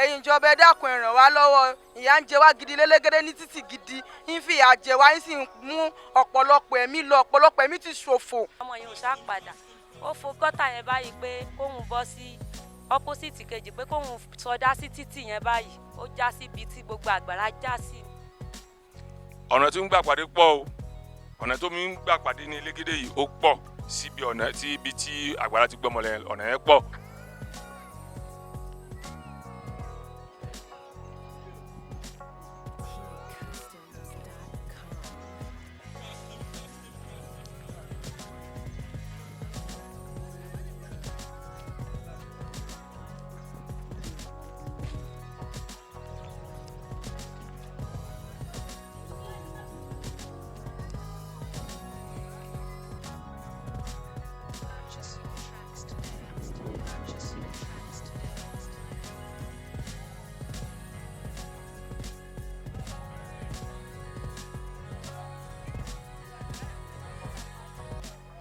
ẹ̀yin ìjọba ẹ dákun ẹ ràn wá lọ́wọ́, ìyà ń jẹ wá gidi lélégédé ní títì gidi, ń fi ìyà jẹ wá, ń sì mú ọ̀pọ̀lọpọ̀ ẹ̀mí lọ, ọ̀pọ̀lọpọ̀ ẹ̀mí ti ṣòfò. ọmọ yẹn ò sá padà, ó fo gọ́tà yẹn báyìí pé kóun bọ́ sí opposite kejì, pé kóun sọdá sí títì yẹn báyìí, ó já síbi tí gbogbo àgbàrá já sí. ọ̀nà tí ń gbà pàdé pọ̀ o, ọ̀nà tó mi ń gbà pàdé ní elégédé yìí ó pọ̀ síbi ọ̀nà tí ibi tí àgbàrá ti gbọ́mọlẹ̀ ọ̀nà yẹn pọ̀.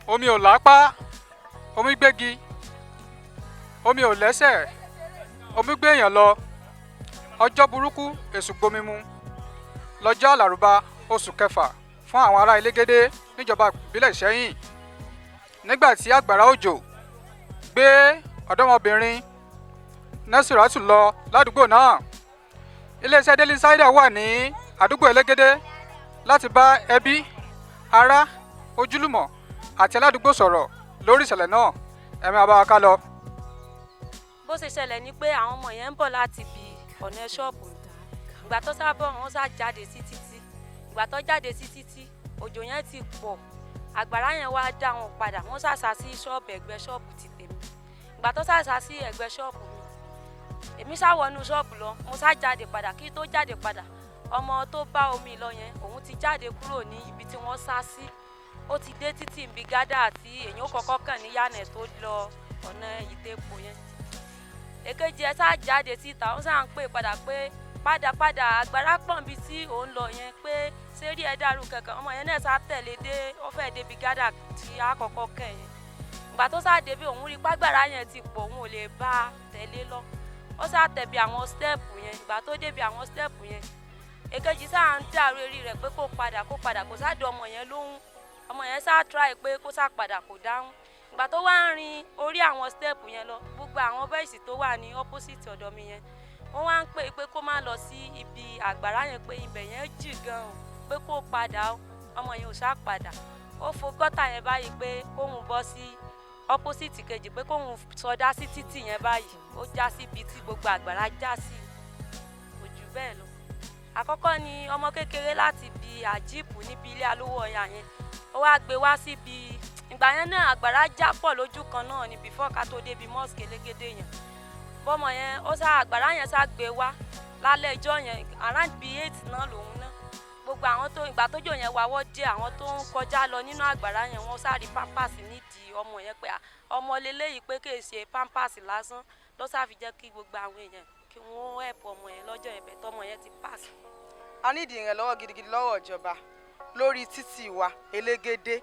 omi ò lápá, omi gbégi, omi ò lẹ́sẹ̀, omi gbé èèyàn lọ. ọjọ́ burúkú èṣù gbomi mu lọ́jọ́ àlàrúbá oṣù kẹfà fún àwọn ará elégédé níjọba ìbílẹ̀ Ìṣẹ́yìn, nígbà tí àgbàrá òjò gbé ọ̀dọ́mọbìnrin Nẹ́sìrátù lọ ládùúgbò náà. iléeṣẹ́ Daily Insider wà ní àdúgbò elégédé láti bá ẹbí, ará, ojúlùmọ̀ àti aládùúgbò sọ̀rọ̀ lórí ìṣẹ̀lẹ̀ náà. ẹ máa bá wa ká lọ. bó ṣe ṣẹlẹ̀ ni pé àwọn ọmọ yẹn ń bọ̀ láti ibi ọ̀nà ṣọ́ọ̀bù, ìgbà tó sábọ̀ wọ́n sá jáde sí títí, ìgbà tó jáde sí títí òjò yẹn ti pọ̀, àgbàrá yẹn wá dá wọn padà, wọ́n sàṣà sí ṣọ́ọ̀bù ẹ̀gbẹ́ ṣọ́ọ̀bù ti tèmi. ìgbà tó sàṣà sí ẹ̀gbẹ́ ṣọ́ọ̀bù mi, èmi sá wọnú ṣọ́ọ̀bù lọ, mo sá jáde padà, kí tó jáde padà ọmọ tó bá omi lọ yẹn òun ti jáde kúrò ní ibi tí wọ́n sá sí, ó ti dé títì ibi gádà àti èèyàn kọ́kọ́ kàn ní yánẹ̀ tó lọ ọ̀nà ìtẹ́pọ̀ yẹn. èkejì ẹ sá jáde síta, ó sá ń pè padà pé padà àgbàrá pọ̀n bí tí òun lọ yẹn, pé sẹ́rí ẹ dàrú kankan. ọmọ yẹn náà sá tẹ̀lé dé, ó fẹ́ débi gádà tí a kọ́kọ́ kàn yẹn. ìgbà tó sá débi òun rí pàgbàrá yẹn ti pọ̀, òun ò lè bá a tẹ̀lé lọ, ó sá tẹ̀bi àwọn stẹ́ẹ̀pù yẹn. ìgbà tó débi àwọn stẹ́ẹ̀pù yẹn, èkejì sá ń dàrú eré rẹ̀ pé kó padà kó sá dé ọmọ yẹn lóhùn. ọmọ yẹn sá try pé kó sá padà kó dáhùn. ìgbà tó wá ń rin orí àwọn stẹ́ẹ̀pù yẹn lọ, gbogbo àwọn bọ́ìsì tó wà ní opposite ọ̀dọ̀ mi yẹn wọ́n wá ń pè pé kó má lọ sí ibi àgbàrá yẹn, pé ibẹ̀ yẹn jì gan-an, pé kó padà. ọmọ yẹn ò sá padà, ó fo gọ́tà yẹn báyìí pé kóun bọ́ sí opposite kejì, pé kóun sọdá sí títì yẹn báyìí, ó já síbi tí gbogbo àgbàrá já sí, kò jù bẹ́ẹ̀ lọ. àkọ́kọ́ ni ọmọ kékeré láti bi àjíìpù níbi ilé alówó ọ̀yà yẹn, ó wá gbé wá síbi, ìgbà yẹn náà àgbàrá já pọ̀ lójú kan náà ní before ká tó débi mosque elégédé yẹn. bọ́mọ yẹn ó sá àgbàrá yẹn sá gbé wá lálẹ́ ìjọ yẹn around bíi 8 náà lòun náà. gbogbo àwọn tó ìgbà tójò yẹn wáwọ́ dé, àwọn tó ń kọjá lọ nínú àgbàrá yẹn wọ́n sá rí pampers nídìí ọmọ yẹn, pé ọmọ leléyìí pé kì í ṣe pampers lásán, ló sá fi jẹ́ kí gbogbo àwọn èèyàn kí wọ́n help ọmọ yẹn lọ́jọ́ yẹn, bẹ̀ tọ́mọ yẹn ti pass. a nídìí ìrànlọ́wọ́ gidigidi lọ́wọ́ ìjọba lórí títì wa elégédé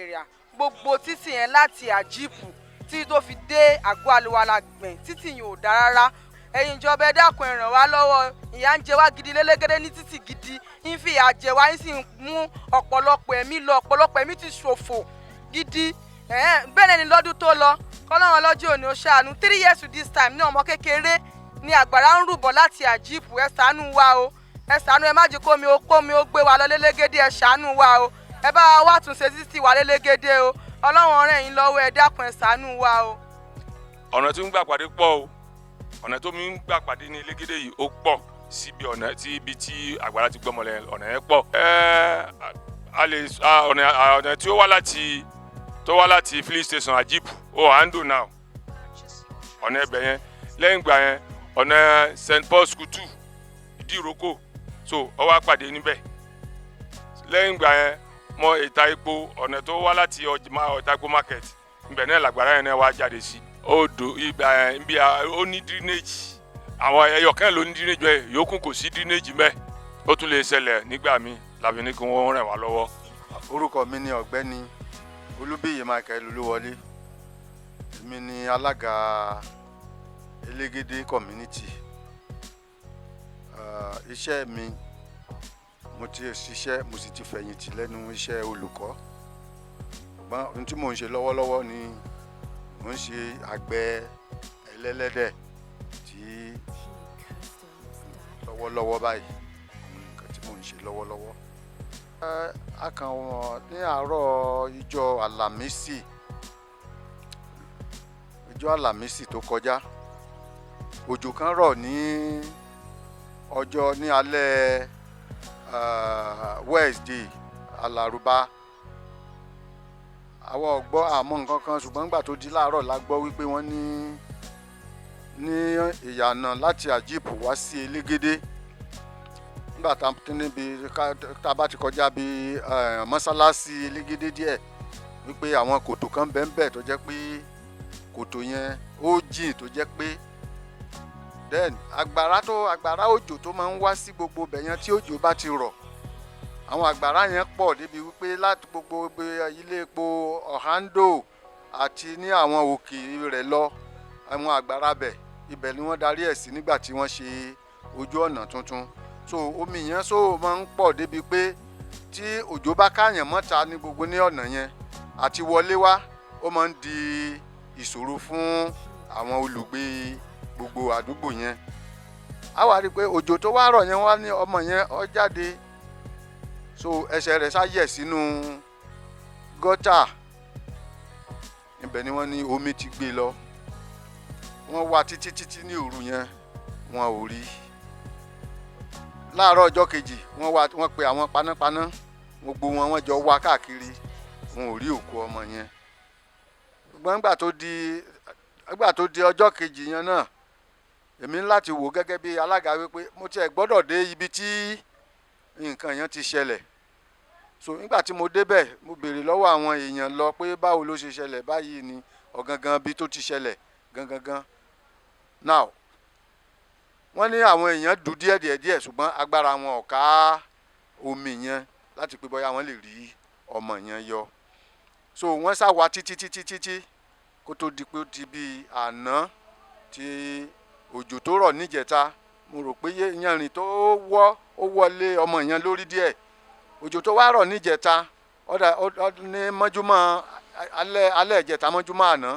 area, gbogbo títì yẹn láti àjíìpù tí tó fi dé àgọ́ àlùwàlà gbẹ̀n, títì yẹn ò dá rárá. ẹ̀yin ìjọba ẹ dákun ẹ ràn wá lọ́wọ́, ìyà ń jẹ wá gidi lélégédé ní títì gidi, ń fi ìyà jẹ wá, ń sì mú ọ̀pọ̀lọpọ̀ ẹ̀mí lọ, ọ̀pọ̀lọpọ̀ ẹ̀mí ti ṣòfò gidi. bẹ́ẹ̀ ni lọ́dún tó lọ kọ́lọ́run lọ́jọ́ òní ó ṣàánú 3 years to this time ní ọmọ kékeré ni àgbàrá ń rúbọ láti àjíìpù. ẹ ṣàánú wa o, ẹ ṣàánú, ẹ má jẹ́ kómi ó gbé wa lọ lélégédé, ẹ ṣàánú wa o, ẹ bá wa tún ṣe títì wa lélégédé o, ọlọ́run ràn yín lọ́wọ́, ẹ dákun ẹ ṣàánú wa o. ọ̀nà tí ń gbà pàdé pọ̀ o, ọ̀nà tó mi ń gbà pàdé ní elégédé yìí ó pọ̀ síbi ọ̀nà tí ibi tí àgbàrá ti gbọ́mọlẹ̀ ọ̀nà yẹn pọ̀. ọ̀nà tí ó wá láti filling station àjíìpù ó handle now ọ̀nà ẹbẹ̀ yẹn. lẹ́yìn ìgbà yẹn ọ̀nà St. Paul School 2 ìdíròkò, so ó wá pàdé níbẹ̀. lẹ́yìn ìgbà yẹn mọ ìta epo, ọ̀nà tó wá láti ọ̀tá epo market, ibẹ̀ náà làgbàrá yẹn náà wá jáde sí. odò ibà ibi ó ní drainage, àwọn ẹyọ kan ló ní drainage bẹ́ẹ̀, yòókù kò sí drainage mẹ́. ó tún lè ṣẹlẹ̀ nígbà míì, làbí ní kí wọ́n ràn wá lọ́wọ́. orúkọ mi ni ọ̀gbẹ́ni Olúbíyì Michael Olúwọlé, èmi ni alága elégédé community. Iṣẹ́ mi, mo ti ṣiṣẹ́, mo sì ti fẹ̀yìntì lẹ́nu iṣẹ́ olùkọ́. Ṣùgbọ́n ohun tí mò ń ṣe lọ́wọ́lọ́wọ́ ni mò ń ṣe àgbẹ̀ ẹlẹ́lẹ́dẹ̀ tí lọ́wọ́lọ́wọ́ báyìí, nǹkan tí mò ń ṣe lọ́wọ́lọ́wọ́. A kàn wọ́n ní àárọ̀ ìjọ àlàmísì tó kọjá. Òjò kan rọ̀ ní alẹ́ Wednesday alárùbá. Àwọn ò gbọ́ àmọ́ nǹkan kan, ṣùgbọ́n nígbà tó di láàárọ̀ la gbọ́ wípé wọ́n ní ìyànà láti àjíìpù wá sí elégédé. Nígbà tá a bá ti kọjá bí mọ́sálásí elégédé díẹ̀, wípé àwọn kòtò kan bẹ́ẹ̀ tó jẹ́ pé kòtò yẹn ó jìn, tó jẹ́ pé then àgbàrá òjò tó máa ń wá sí gbogbo ibẹ̀ yẹn tí òjò bá ti rọ̀, àwọn àgbàrá yẹn pọ̀ débi wípé láti gbogbo ilé epo Ohando àti ní àwọn òkè rẹ̀ lọ, àwọn àgbàrá ibẹ̀ ni wọ́n darí ẹ̀ sí nígbà tí wọ́n ṣe ojú ọ̀nà tuntun. So omi yẹn máa ń pọ̀ débi pé tí òjò bá káyàn mọ́ta ní gbogbo ní ọ̀nà yẹn àti wọlé wá, ó máa ń di ìṣòro fún àwọn olùgbé gbogbo àdúgbò yẹn. A wá rí i pé òjò tó wá rọ̀ yẹn wá ní ọmọ yẹn ó jáde, so ẹsẹ̀ rẹ̀ sáyẹ̀ sínú gọ́tà. Ibẹ̀ ni wọ́n ní omi ti gbé lọ. Wọ́n wá títí ní òru yẹn, wọn ò rí. Láàárọ̀ ọjọ́ kejì wọ́n pe àwọn panápaná, gbogbo wọ́n jọ wá káàkiri, wọn ò rí òkú ọmọ yẹn. Ṣùgbọ́n nígbà tó di ọjọ́ kejì yẹn náà, èmi ní láti wò gẹ́gẹ́ bí alága wípé mo tiẹ̀ gbọ́dọ̀ dé ibi tí nǹkan yẹn ti ṣẹlẹ̀. So nígbà tí mo débẹ̀, mo béèrè lọ́wọ́ àwọn èèyàn lọ pé báwo ló ṣe ṣẹlẹ̀, báyìí ni ọ̀gangan bí tó ti ṣẹlẹ̀ gangan. Now wọ́n ní àwọn èèyàn dù díẹ̀ ṣùgbọ́n agbára wọn ò ká omi yẹn láti pé bóyá wọ́n lè rí ọmọ yẹn yọ. So wọ́n sá wá títí kó tó di pé ó di bí àná tí òjò tó rọ̀ níjẹta. Mo rò pé yanrìn tó wọlé ọmọ yẹn lórí díẹ̀. Òjò tó wá rọ̀ níjẹta ní mọ́júmọ́ alẹ́ ìjẹta mọ́júmọ́ àná,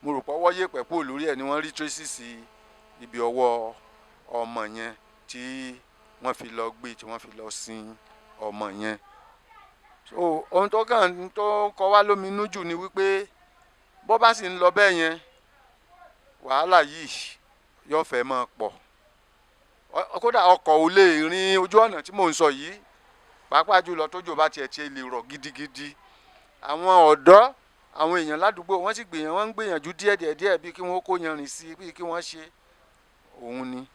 mo rò pé ọwọ́ yẹ̀pẹ̀ kúrò lórí ẹ̀ ni wọ́n rí traces ibi ọwọ́ ọmọ yẹn tí wọ́n fi lọ gbé, tí wọ́n fi lọ sin ọmọ yẹn. So ohun tó kọ wá lóminú jù ni wípé bó bá sì ń lọ bẹ́ẹ̀ yẹn, wàhálà yìí yóò fẹ́ máa pọ̀. Kódà ọkọ̀ ò lè rin ojú ọ̀nà tí mò ń sọ yìí, pàápàá jùlọ tójò bá tiẹ̀ lè rọ̀ gidigidi. Àwọn ọ̀dọ́, àwọn èèyàn ládùúgbò wọ́n ń gbìyànjú díẹ̀ bí kí wọ́n kó yanrìn sí, bí kí wọ́n ṣe òun ni.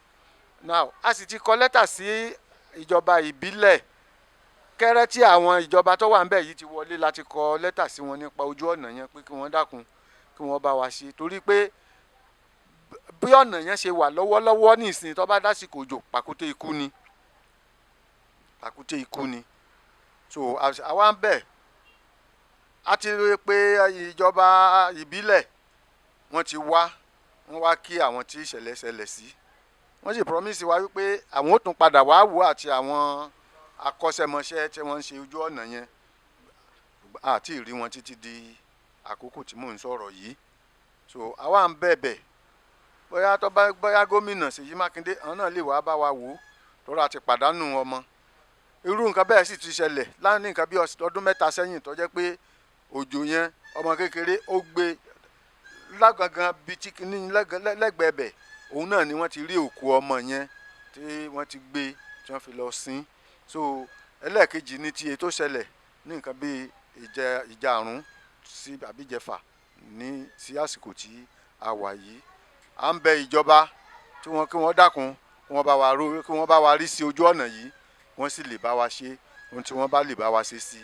Now a sì ti kọ lẹ́tà sí ìjọba ìbílẹ̀. Kẹ́rẹ́ tí àwọn ìjọba tó wà ńbẹ̀ yìí ti wọlé, láti kọ lẹ́tà sí wọn nípa ojú ọ̀nà yẹn pé kí wọ́n dákun, kí wọ́n bá wa ṣe. Torí pé bí ọ̀nà yẹn ṣe wà lọ́wọ́lọ́wọ́ nísìnyí, tó bá dásìkò òjò, pàkúté ikú ni. So àwa ń bẹ̀, a ti rí pé ìjọba ìbílẹ̀ wọ́n wá kí àwọn tí ìṣẹ̀lẹ̀ ṣẹlẹ̀ sí. Wọ́n sì promise wa wípé àwọn ó tún padà wá wò àti àwọn akọ́ṣẹ́mọṣẹ́ tí wọ́n ń ṣe ojú ọ̀nà yẹn. Àti rí wọn títí di àkókò tí mò ń sọ̀rọ̀ yìí. So àwa ń bẹ̀bẹ̀ bóyá gómìnà Ṣèyí Mákindé àwọn náà lè wá bá wa wò, torí a ti pàdánù ọmọ. Irú nǹkan bẹ́ẹ̀ sì ti ṣẹlẹ̀ láàrin nǹkan bí ọdún 3 sẹ́yìn, tó jẹ́ pé òjò yẹn ọmọ kékeré ó gbé lágangan bíi tí kìíní lẹ́gbẹ̀ẹ́ bẹ̀, òun náà ni wọ́n ti rí òkú ọmọ yẹn tí wọ́n ti gbé, tí wọ́n fi lọ sin. So ẹlẹ́ẹ̀kejì ni ti ètò ṣẹlẹ̀ ní nǹkan bí ìjàrún sí àbíjẹfà sí àsìkò tí a wà yìí. À ń bẹ ìjọba kí wọ́n dákun, kí wọ́n bá wa rí sí ojú ọ̀nà yìí, wọ́n sì lè bá wa ṣe ohun tí wọ́n bá lè bá wa ṣe sí.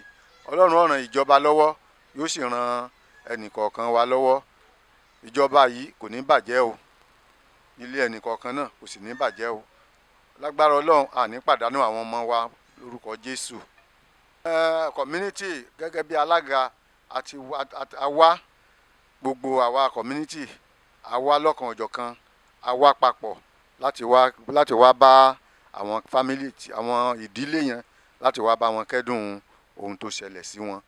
Ọlọ́run ó ràn ìjọba lọ́wọ́, yóò sì ran ẹnìkọ̀ọ̀kan wa lọ́wọ́. Ìjọba yìí kò ní bàjẹ́ o, ilé ẹnìkọ̀ọ̀kan náà kò sì ní bàjẹ́ o. Lágbára Ọlọ́run, àní pàdánù àwọn ọmọ wa lórúkọ Jésù. Community gẹ́gẹ́ bí alága àti àwa, gbogbo àwa community, àwa lọ́kan òjọ̀kan, a wá papọ̀ láti wá bá àwọn fámílì àwọn ìdílé yẹn láti wá bá wọn kẹ́dùn ohun tó ṣẹlẹ̀ sí wọn.